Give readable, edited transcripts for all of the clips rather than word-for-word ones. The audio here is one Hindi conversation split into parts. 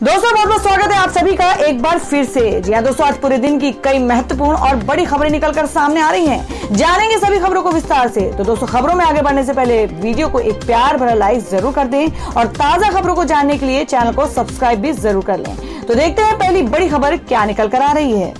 दोस्तों बहुत बहुत स्वागत है आप सभी का एक बार फिर से। जी हाँ दोस्तों, आज पूरे दिन की कई महत्वपूर्ण और बड़ी खबरें निकलकर सामने आ रही हैं। जानेंगे सभी खबरों को विस्तार से। तो दोस्तों, खबरों में आगे बढ़ने से पहले वीडियो को एक प्यार भरा लाइक जरूर कर दें और ताजा खबरों को जानने के लिए चैनल को सब्सक्राइब भी जरूर कर लें। तो देखते हैं पहली बड़ी खबर क्या निकल कर आ रही है।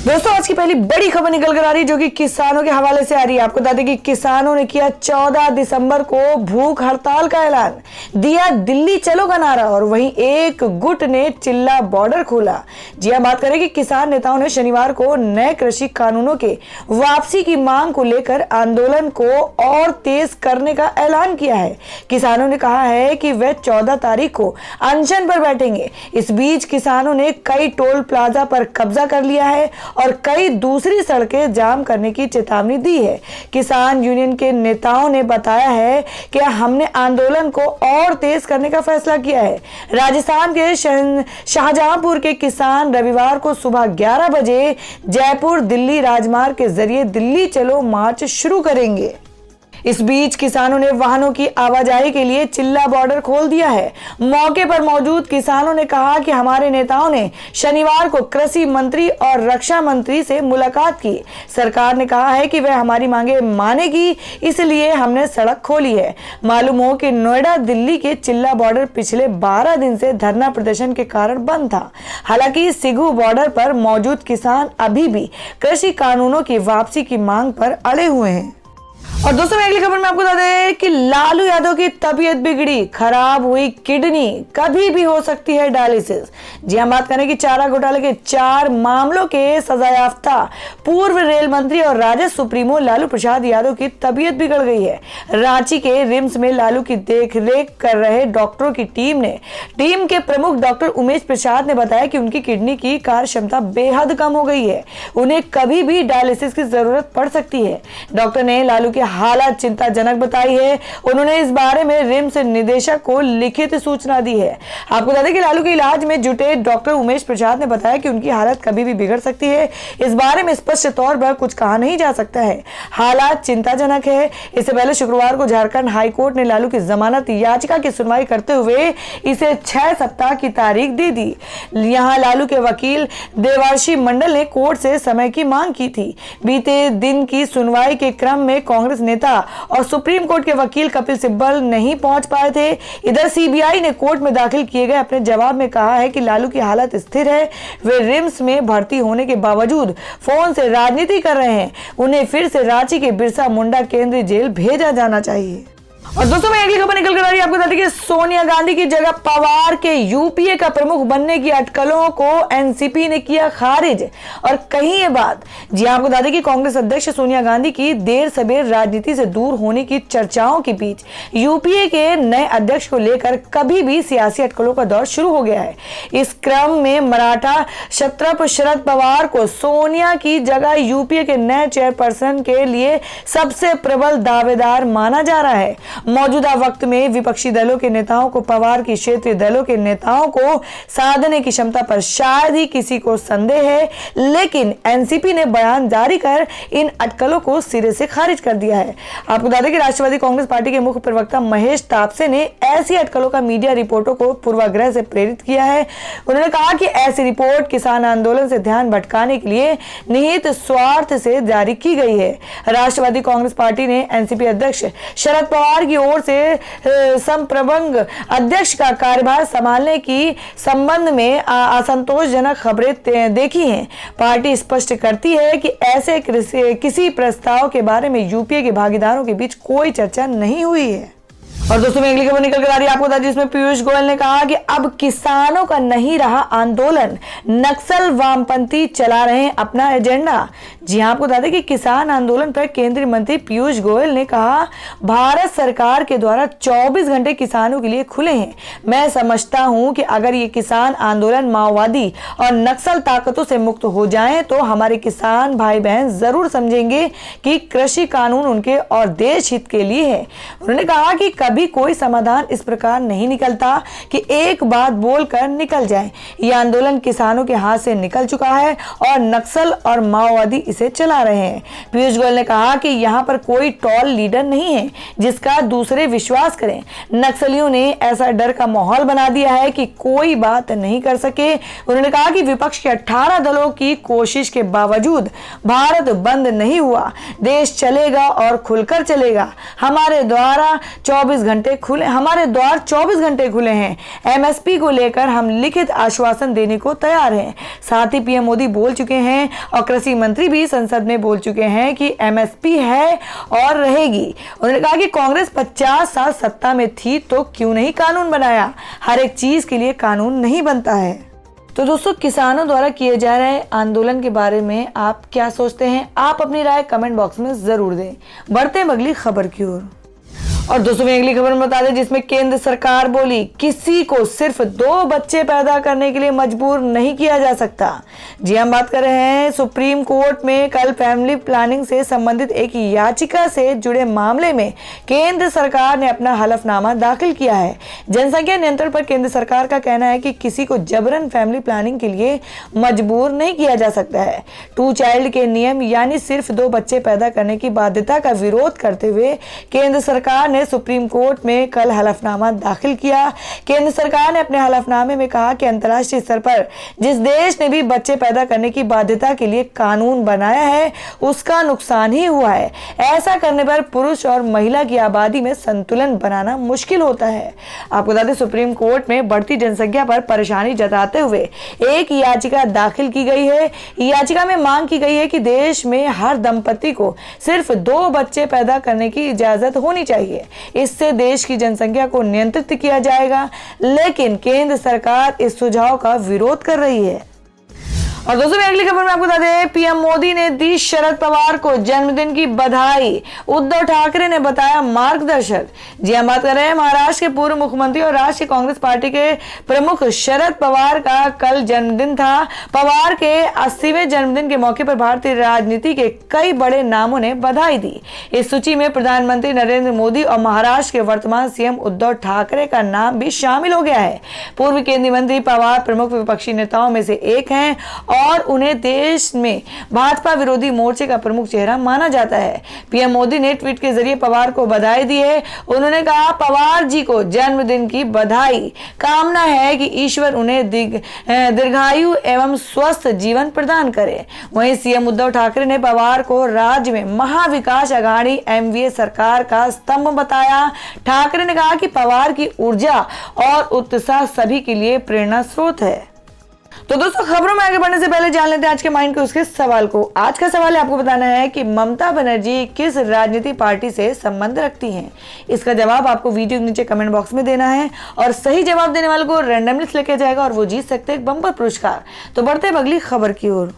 दोस्तों, आज की पहली बड़ी खबर निकल कर आ रही है जो कि किसानों के हवाले से आ रही है। आपको बता दें कि किसानों ने किया 14 दिसंबर को भूख हड़ताल का ऐलान, दिया दिल्ली चलो का नारा और वहीं एक गुट ने चिल्ला बॉर्डर खोला। जी हां, बात करें कि किसान नेताओं ने शनिवार को नए कृषि कानूनों के वापसी की मांग को लेकर आंदोलन को और तेज करने का ऐलान किया है। किसानों ने कहा है कि वे 14 तारीख को अनशन पर बैठेंगे। इस बीच किसानों ने कई टोल प्लाजा पर कब्जा कर लिया है और कई दूसरी सड़कें जाम करने की चेतावनी दी है। किसान यूनियन के नेताओं ने बताया है कि हमने आंदोलन को और तेज करने का फैसला किया है। राजस्थान के शाहजहांपुर के किसान रविवार को सुबह 11 बजे जयपुर दिल्ली राजमार्ग के जरिए दिल्ली चलो मार्च शुरू करेंगे। इस बीच किसानों ने वाहनों की आवाजाही के लिए चिल्ला बॉर्डर खोल दिया है। मौके पर मौजूद किसानों ने कहा कि हमारे नेताओं ने शनिवार को कृषि मंत्री और रक्षा मंत्री से मुलाकात की। सरकार ने कहा है कि वह हमारी मांगे मानेगी, इसलिए हमने सड़क खोली है। मालूम हो कि नोएडा दिल्ली के चिल्ला बॉर्डर पिछले 12 दिन से धरना प्रदर्शन के कारण बंद था। हालांकि सिगू बॉर्डर पर मौजूद किसान अभी भी कृषि कानूनों की वापसी की मांग पर अड़े हुए हैं। और दोस्तों, अगली खबर में आपको बता दें कि लालू यादव की तबीयत बिगड़ी, खराब हुई किडनी, कभी भी हो सकती है डायलिसिस। जी हम बात करें कि चारा घोटाले के 4 मामलों के सजायाफ्ता पूर्व रेल मंत्री और राजद सुप्रीमो लालू प्रसाद यादव की तबीयत बिगड़ गई है। रांची के रिम्स में लालू की देखरेख कर रहे डॉक्टरों की टीम के प्रमुख डॉक्टर उमेश प्रसाद ने बताया कि उनकी किडनी की कार्य क्षमता बेहद कम हो गई है। उन्हें कभी भी डायलिसिस की जरूरत पड़ सकती है। डॉक्टर ने लालू की हालत चिंताजनक बताई है। उन्होंने इस बारे में रिम्स निदेशक को लिखित सूचना दी है। आपको बता दें कि लालू के इलाज में जुटे डॉक्टर उमेश प्रसाद ने बताया कि उनकी हालत कभी भी बिगड़ सकती है। इस बारे में स्पष्ट तौर पर कुछ कहा नहीं जा सकता है। हालात चिंताजनक है। इससे पहले शुक्रवार को झारखंड हाईकोर्ट ने लालू की जमानत याचिका की सुनवाई करते हुए इसे 6 सप्ताह की तारीख दे दी। यहां लालू के वकील देवांशी मंडल ने कोर्ट से समय की मांग की थी। बीते दिन की सुनवाई के क्रम में कांग्रेस नेता और सुप्रीम कोर्ट के वकील कपिल सिब्बल नहीं पहुंच पाए थे। इधर सीबीआई ने कोर्ट में दाखिल किए गए अपने जवाब में कहा है कि लालू की हालत स्थिर है। वे रिम्स में भर्ती होने के बावजूद फोन से राजनीति कर रहे हैं। उन्हें फिर से रांची के बिरसा मुंडा केंद्रीय जेल भेजा जाना चाहिए। और दोस्तों, मैं अगली खबर निकल कर आ रही है। आपको बता दें कि सोनिया गांधी की जगह पवार के यूपीए का प्रमुख बनने की अटकलों को एनसीपी ने किया खारिज। और कहीं ये बात, जी आपको बता दें कि कांग्रेस अध्यक्ष सोनिया गांधी की देर सबेर राजनीति से दूर होने की चर्चाओं के बीच यूपीए के नए अध्यक्ष को लेकर कभी भी सियासी अटकलों का दौर शुरू हो गया है। इस क्रम में मराठा क्षत्रप शरद पवार को सोनिया की जगह यूपीए के नए चेयरपर्सन के लिए सबसे प्रबल दावेदार माना जा रहा है। मौजूदा वक्त में विपक्षी दलों के नेताओं को पवार की क्षेत्रीय दलों के नेताओं को साधने की क्षमता पर शायद ही किसी को संदेह है, लेकिन एनसीपी ने बयान जारी कर इन अटकलों को सिरे से खारिज कर दिया है। आपको बता दें कि राष्ट्रवादी कांग्रेस पार्टी के मुख्य प्रवक्ता महेश तापसे ने ऐसी अटकलों का मीडिया रिपोर्टों को पूर्वाग्रह से प्रेरित किया है। उन्होंने कहा कि ऐसी रिपोर्ट किसान आंदोलन से ध्यान भटकाने के लिए निहित स्वार्थ से जारी की गई है। राष्ट्रवादी कांग्रेस पार्टी ने एनसीपी अध्यक्ष शरद पवार की ओर से संप्रभंग अध्यक्ष का कार्यभार संभालने की संबंध में असंतोषजनक खबरें देखी हैं। पार्टी स्पष्ट करती है कि ऐसे किसी प्रस्ताव के बारे में यूपीए के भागीदारों के बीच कोई चर्चा नहीं हुई है। और दोस्तों, में अगली खबर निकल कर आ रही है। आपको बता दें जिसमें पीयूष गोयल ने कहा कि अब किसानों का नहीं रहा आंदोलन, नक्सल वामपंथी चला रहे हैं अपना एजेंडा। जी हां, आपको बता दें कि किसान आंदोलन पर केंद्रीय मंत्री पीयूष गोयल ने कहा, भारत सरकार के द्वारा 24 घंटे किसानों के लिए खुले हैं। मैं समझता हूं कि अगर ये किसान आंदोलन माओवादी और नक्सल ताकतों से मुक्त हो जाएं तो हमारे किसान भाई बहन जरूर समझेंगे कि कृषि कानून उनके और देश हित के लिए है। उन्होंने कहा कि कभी कोई समाधान इस प्रकार नहीं निकलता कि एक बात बोलकर निकल जाए। यह आंदोलन किसानों के हाथ से निकल चुका है और नक्सल और माओवादी इसे चला रहे हैं। पीयूष गोयल ने कहा कि यहाँ पर कोई टॉल लीडर नहीं है जिसका दूसरे विश्वास करें। नक्सलियों ने ऐसा डर का माहौल बना दिया है कि कोई बात नहीं कर सके। उन्होंने कहा कि विपक्ष के 18 दलों की कोशिश के बावजूद भारत बंद नहीं हुआ। देश चलेगा और खुलकर चलेगा। हमारे द्वार 24 घंटे खुले हैं। एमएसपी को लेकर हम लिखित आश्वासन देने को तैयार हैं। साथ ही पीएम मोदी बोल चुके हैं और कृषि मंत्री भी संसद में बोल चुके हैं कि एमएसपी है और रहेगी। उन्होंने कहा कि कांग्रेस 50 साल सत्ता में थी तो क्यों नहीं कानून बनाया। हर एक चीज के लिए कानून नहीं बनता है। तो दोस्तों, किसानों द्वारा किए जा रहे आंदोलन के बारे में आप क्या सोचते हैं? आप अपनी राय कमेंट बॉक्स में जरूर दें। बढ़ते हैं अगली खबर की ओर। और दोस्तों, मैं अगली खबर में बता दें जिसमें केंद्र सरकार बोली किसी को सिर्फ 2 बच्चे पैदा करने के लिए मजबूर नहीं किया जा सकता। जी, हम बात कर रहे हैं सुप्रीम कोर्ट में कल फैमिली प्लानिंग से संबंधित एक याचिका से जुड़े मामले में केंद्र सरकार ने अपना हलफनामा दाखिल किया है। जनसंख्या नियंत्रण पर केंद्र सरकार का कहना है कि किसी को जबरन फैमिली प्लानिंग के लिए मजबूर नहीं किया जा सकता है। 2 चाइल्ड के नियम यानी सिर्फ 2 बच्चे पैदा करने की बाध्यता का विरोध करते हुए केंद्र सरकार ने सुप्रीम कोर्ट में कल हलफनामा दाखिल किया। केंद्र सरकार ने अपने हलफनामे में कहा कि अंतर्राष्ट्रीय स्तर पर जिस देश ने भी बच्चे पैदा करने की बाध्यता के लिए कानून बनाया है उसका नुकसान ही हुआ है। ऐसा करने पर पुरुष और महिला की आबादी में संतुलन बनाना मुश्किल होता है। आपको बता दें, सुप्रीम कोर्ट में बढ़ती जनसंख्या पर परेशानी जताते हुए एक याचिका दाखिल की गई है। याचिका में मांग की गई है कि देश में हर दंपति को सिर्फ 2 बच्चे पैदा करने की इजाजत होनी चाहिए। इससे देश की जनसंख्या को नियंत्रित किया जाएगा, लेकिन केंद्र सरकार इस सुझाव का विरोध कर रही है। और दोस्तों, अगली खबर में आपको बता दें, पीएम मोदी ने दी शरद पवार को जन्मदिन की बधाई। उद्धव ठाकरे ने बताया मार्गदर्शक। जी, हम बात कर रहे हैं महाराष्ट्र के पूर्व मुख्यमंत्री और राष्ट्रीय कांग्रेस पार्टी के प्रमुख शरद पवार का कल जन्मदिन था। पवार के 80वें जन्मदिन के मौके पर भारतीय राजनीति के कई बड़े नामों ने बधाई दी। इस सूची में प्रधानमंत्री नरेंद्र मोदी और महाराष्ट्र के वर्तमान सीएम उद्धव ठाकरे का नाम भी शामिल हो गया है। पूर्व केंद्रीय मंत्री पवार प्रमुख विपक्षी नेताओं में से एक हैं और उन्हें देश में भाजपा विरोधी मोर्चे का प्रमुख चेहरा माना जाता है। पीएम मोदी ने ट्वीट के जरिए पवार को बधाई दी है। उन्होंने कहा, पवार जी को जन्मदिन की बधाई। कामना है कि ईश्वर उन्हें दीर्घायु एवं स्वस्थ जीवन प्रदान करे। वहीं सीएम उद्धव ठाकरे ने पवार को राज्य में महाविकास अघाड़ी एमवीए सरकार का स्तंभ बताया। ठाकरे ने कहा कि पवार की ऊर्जा और उत्साह सभी के लिए प्रेरणा स्रोत है। तो दोस्तों, खबरों में आगे बढ़ने से पहले जान लेते हैं आज के माइंड के उसके सवाल को। आज का सवाल है, आपको बताना है कि ममता बनर्जी किस राजनीतिक पार्टी से संबंध रखती हैं। इसका जवाब आपको वीडियो के नीचे कमेंट बॉक्स में देना है और सही जवाब देने वाले को रैंडमली सेलेक्ट किया जाएगा और वो जीत सकते हैं एक बम्पर पुरस्कार। तो बढ़ते हैं अगली खबर की ओर।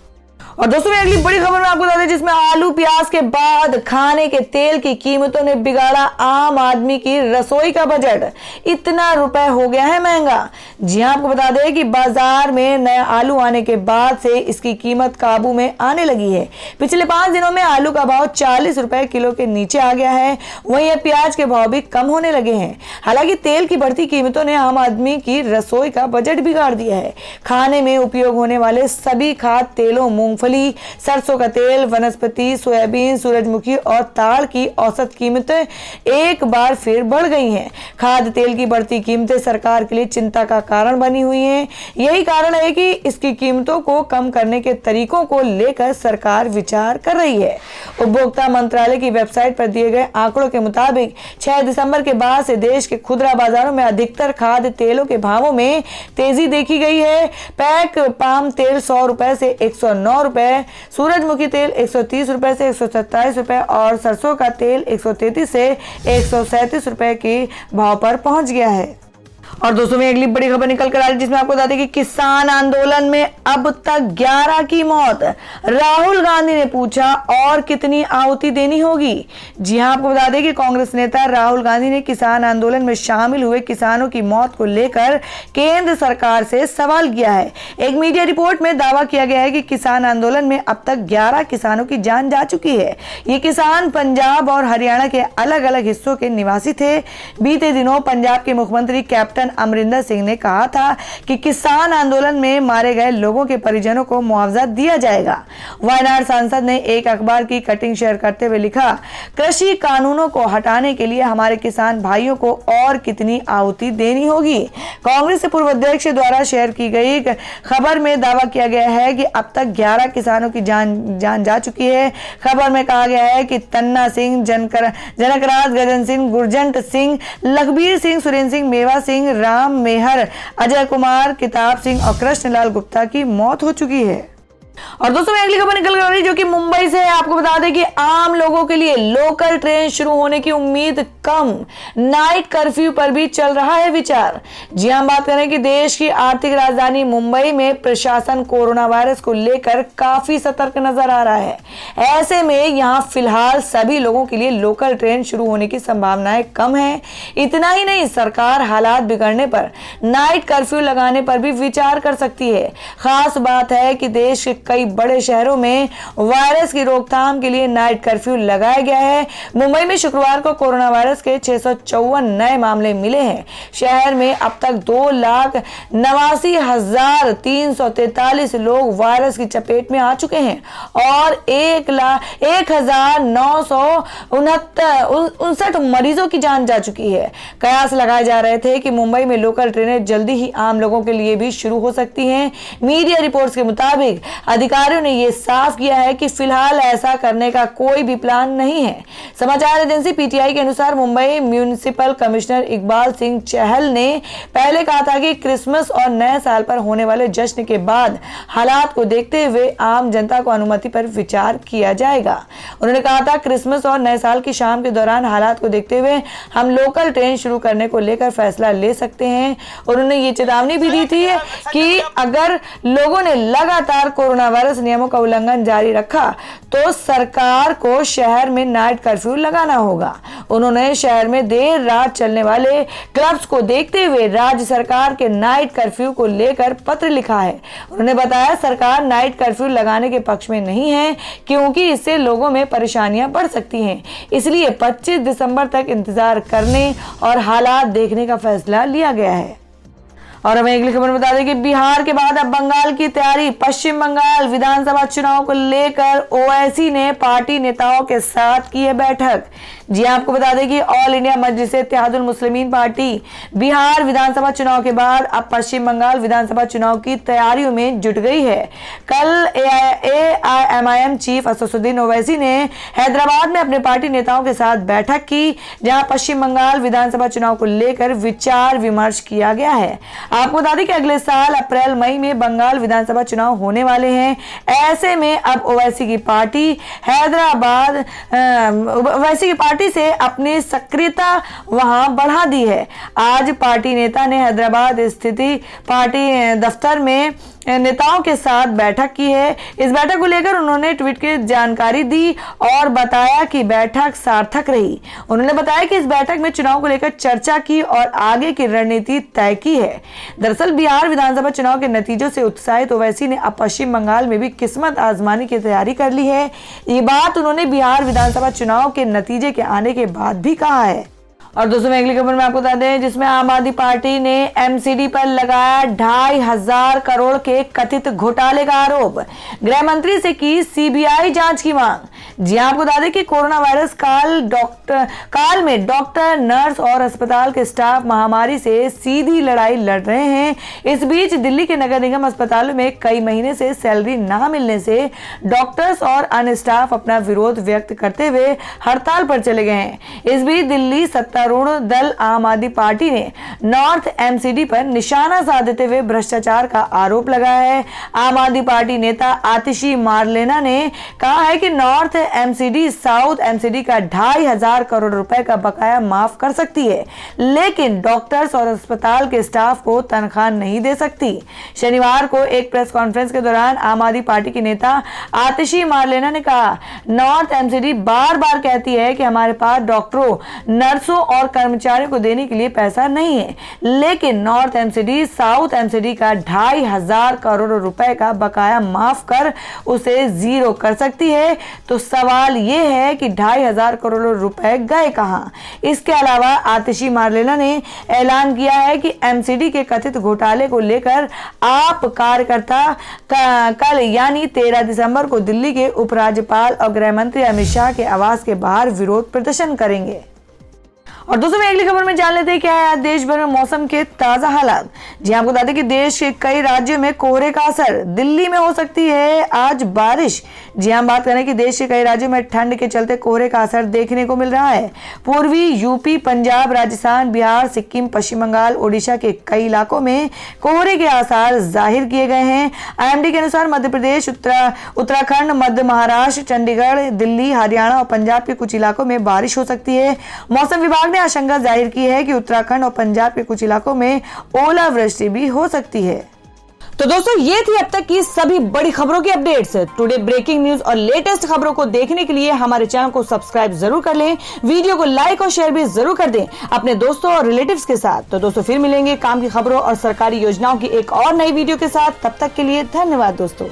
और दोस्तों, अगली बड़ी खबर में आपको बता दें जिसमें आलू प्याज के बाद खाने के तेल की कीमतों ने बिगाड़ा आम आदमी की रसोई का बजट। इतना रुपए हो गया है महंगा। जी हां, आपको बता दें कि बाजार में नया आलू आने के बाद से इसकी कीमत काबू में आने लगी है। पिछले 5 दिनों में आलू का भाव 40 रुपए किलो के नीचे आ गया है। वहीं प्याज के भाव भी कम होने लगे हैं। हालांकि तेल की बढ़ती कीमतों ने आम आदमी की रसोई का बजट बिगाड़ दिया है। खाने में उपयोग होने वाले सभी खाद्य तेलों, मूंगफली, सरसों का तेल, वनस्पति, सोयाबीन, सूरजमुखी और ताड़ की औसत कीमतें एक बार फिर बढ़ गई हैं। खाद्य तेल की बढ़ती कीमतें सरकार के लिए चिंता का कारण बनी हुई हैं। यही कारण है कि इसकी कीमतों को कम करने के तरीकों को लेकर सरकार विचार कर रही है। उपभोक्ता मंत्रालय की वेबसाइट पर दिए गए आंकड़ों के मुताबिक 6 दिसंबर के बाद से देश के खुदरा बाजारों में अधिकतर खाद्य तेलों के भावों में तेजी देखी गई है। पैक पाम तेल 100 रुपए से 109 रुपए, सूरजमुखी तेल 130 रुपए से 127 रुपए और सरसों का तेल 133 से 137 रुपए के भाव पर पहुंच गया है। और दोस्तों, में अगली बड़ी खबर निकल कर आ रही है जिसमें आपको बता दें कि किसान आंदोलन में अब तक 11 की मौत। राहुल गांधी ने पूछा और कितनी आहुति देनी होगी। जी हां, आपको बता दें कि कांग्रेस नेता राहुल गांधी ने किसान आंदोलन में शामिल हुए किसानों की मौत को लेकर केंद्र सरकार से सवाल किया है। एक मीडिया रिपोर्ट में दावा किया गया है कि किसान आंदोलन में अब तक 11 किसानों की जान जा चुकी है। ये किसान पंजाब और हरियाणा के अलग अलग हिस्सों के निवासी थे। बीते दिनों पंजाब के मुख्यमंत्री कैप्टन कैप्टन अमरिंदर सिंह ने कहा था कि किसान आंदोलन में मारे गए लोगों के परिजनों को मुआवजा दिया जाएगा। वायनाड सांसद ने एक अखबार की कटिंग शेयर करते हुए लिखा, कृषि कानूनों को हटाने के लिए हमारे किसान भाइयों को और कितनी आहुति देनी होगी। कांग्रेस के पूर्व अध्यक्ष द्वारा शेयर की गई खबर में दावा किया गया है कि अब तक 11 किसानों की जान जा चुकी है। खबर में कहा गया है कि तन्ना सिंह, जनकराज, गजन सिंह, गुरजंट सिंह, लखबीर सिंह, सुरेंद्र सिंह, मेवा सिंह, राम मेहर, अजय कुमार, किताब सिंह और कृष्णलाल गुप्ता की मौत हो चुकी है। और दोस्तों मैं अगली खबर निकल कर आ रही जो कि मुंबई से है। आपको बता दें कि आम लोगों के लिए लोकल ट्रेन शुरू होने की उम्मीद कम, नाइट कर्फ्यू पर भी चल रहा है विचार। जी हम बात करें कि देश की आर्थिक राजधानी मुंबई में प्रशासन कोरोना वायरस को लेकर काफी सतर्क नजर आ रहा है। ऐसे में यहां फिलहाल सभी लोगों के लिए लोकल ट्रेन शुरू होने की संभावनाएं कम है। इतना ही नहीं, सरकार हालात बिगड़ने पर नाइट कर्फ्यू लगाने पर भी विचार कर सकती है। खास बात है कि देश के कई बड़े शहरों में वायरस की रोकथाम के लिए नाइट कर्फ्यू लगाया गया है। मुंबई में शुक्रवार को कोरोना वायरस के 654 नए मामले मिले हैं। शहर में अब तक 2,89,343 लोग वायरस की चपेट में आ चुके हैं और 1,09,59 मरीजों की जान जा चुकी है। कयास लगाए जा रहे थे कि मुंबई में लोकल ट्रेनें जल्दी ही आम लोगों के लिए भी शुरू हो सकती हैं। मीडिया रिपोर्ट्स के मुताबिक अधिकारियों ने यह साफ किया है कि फिलहाल ऐसा करने का कोई भी प्लान नहीं है। समाचार एजेंसी पीटीआई के अनुसार मुंबई म्यूनिसिपल कमिश्नर इकबाल सिंह चहल ने पहले कहा था कि क्रिसमस और नए साल पर होने वाले जश्न के बाद हालात को देखते हुए आम जनता को अनुमति पर विचार किया जाएगा। उन्होंने कहा था, क्रिसमस और नए साल की शाम के दौरान हालात को देखते हुए हम लोकल ट्रेन शुरू करने को लेकर फैसला ले सकते हैं। उन्होंने ये चेतावनी भी दी थी कि अगर लोगों ने लगातार कोरोना वायरस नियमों का उल्लंघन जारी रखा तो सरकार को शहर में नाइट कर्फ्यू लगाना होगा। उन्होंने शहर में देर रात चलने वाले क्लब्स को देखते हुए राज्य सरकार के नाइट कर्फ्यू को लेकर पत्र लिखा है। उन्होंने बताया, सरकार नाइट कर्फ्यू लगाने के पक्ष में नहीं है क्योंकि इससे लोगों में परेशानियां बढ़ सकती हैं। इसलिए 25 दिसंबर तक इंतजार करने और हालात देखने का फैसला लिया गया है। और हमें अगली खबर बता दें कि बिहार के बाद अब बंगाल की तैयारी। पश्चिम बंगाल विधानसभा चुनाव को लेकर ओवैसी ने पार्टी नेताओं के साथ की है बैठक। जी आपको बता दें कि ऑल इंडिया मजलिस-ए-इत्तेहादुल मुस्लिमीन पार्टी बिहार विधानसभा चुनाव के बाद अब पश्चिम बंगाल विधानसभा चुनाव की तैयारियों में जुट गई है। कल एआईएमआईएम चीफ असदुद्दीन ओवैसी ने हैदराबाद में अपने पार्टी नेताओं के साथ बैठक की, जहां पश्चिम बंगाल विधानसभा चुनाव को लेकर विचार विमर्श किया गया है। आपको बता दें कि अगले साल अप्रैल मई में बंगाल विधानसभा चुनाव होने वाले हैं। ऐसे में अब ओवैसी की पार्टी से अपनी सक्रियता वहां बढ़ा दी है। आज पार्टी नेता ने हैदराबाद स्थित पार्टी दफ्तर में नेताओं के साथ बैठक की है। इस बैठक को लेकर उन्होंने ट्वीट की जानकारी दी और बताया कि बैठक सार्थक रही। उन्होंने बताया कि इस बैठक में चुनाव को लेकर चर्चा की और आगे की रणनीति तय की है। दरअसल बिहार विधानसभा चुनाव के नतीजों से उत्साहित ओवैसी ने अब पश्चिम बंगाल में भी किस्मत आजमाने की तैयारी कर ली है। ये बात उन्होंने बिहार विधानसभा चुनाव के नतीजे के आने के बाद भी कहा है। और दोस्तों मैं अगली खबर में आपको बता दें, जिसमें आम आदमी पार्टी ने एमसीडी पर लगाया 2,500 करोड़ के कथित घोटाले का आरोप। गृह मंत्री से की सीबीआई जांच की मांग। जी आपको बता दें कि कोरोना वायरस काल में डॉक्टर, नर्स और अस्पताल के स्टाफ महामारी से सीधी लड़ाई लड़ रहे हैं। इस बीच दिल्ली के नगर निगम अस्पतालों में कई महीने से सैलरी न मिलने से डॉक्टर्स और अन्य स्टाफ अपना विरोध व्यक्त करते हुए हड़ताल पर चले गए हैं। इस बीच दिल्ली सत्तारूढ़ दल आम आदमी पार्टी ने नॉर्थ एमसीडी पर निशाना साधते हुए भ्रष्टाचार का आरोप लगाया है। आम आदमी पार्टी नेता आतिशी मारलेना ने कहा है कि नॉर्थ एमसीडी साउथ एमसीडी का 2,500 करोड़ रुपए का बकाया माफ कर सकती है, लेकिन डॉक्टर्स और अस्पताल के स्टाफ को तनख्वाह नहीं दे सकती। शनिवार को एक प्रेस कॉन्फ्रेंस के दौरान आम आदमी पार्टी की नेता आतिशी मारलेना ने कहा, नॉर्थ एमसीडी बार बार कहती है कि हमारे पास डॉक्टरों, नर्सों और कर्मचारियों को देने के लिए पैसा नहीं है, लेकिन नॉर्थ एमसीडी साउथ एमसीडी का 2,500 करोड़ रुपए का बकाया माफ कर उसे जीरो कर सकती है। तो सवाल यह है कि 2,500 करोड़ रुपए गए कहां? इसके अलावा आतिशी मारलेना ने ऐलान किया है कि एमसीडी के कथित घोटाले को लेकर आप कार्यकर्ता कल यानी 13 दिसंबर को दिल्ली के उपराज्यपाल और गृह मंत्री अमित शाह के आवास के बाहर विरोध प्रदर्शन करेंगे। और दोस्तों अगली खबर में जान लेते हैं क्या है आज देश भर में मौसम के ताजा हालात। जी आपको बता दें कि देश के कई राज्यों में कोहरे का असर, दिल्ली में हो सकती है आज बारिश। जी हम बात करें कि देश के कई राज्यों में ठंड के चलते कोहरे का असर देखने को मिल रहा है। पूर्वी यूपी, पंजाब, राजस्थान, बिहार, सिक्किम, पश्चिम बंगाल, ओडिशा के कई इलाकों में कोहरे के आसार जाहिर किए गए हैं। IMD के अनुसार मध्य प्रदेश, उत्तराखंड, मध्य महाराष्ट्र, चंडीगढ़, दिल्ली, हरियाणा और पंजाब के कुछ इलाकों में बारिश हो सकती है। मौसम विभाग ने आशंका जाहिर की है कि उत्तराखंड और पंजाब के कुछ इलाकों में ओलावृष्टि भी हो सकती है। तो दोस्तों ये थी अब तक की सभी बड़ी खबरों की अपडेट्स। टुडे ब्रेकिंग न्यूज और लेटेस्ट खबरों को देखने के लिए हमारे चैनल को सब्सक्राइब जरूर कर लें, वीडियो को लाइक और शेयर भी जरूर कर दें अपने दोस्तों और रिलेटिव्स के साथ। तो दोस्तों फिर मिलेंगे काम की खबरों और सरकारी योजनाओं की एक और नई वीडियो के साथ। तब तक के लिए धन्यवाद दोस्तों।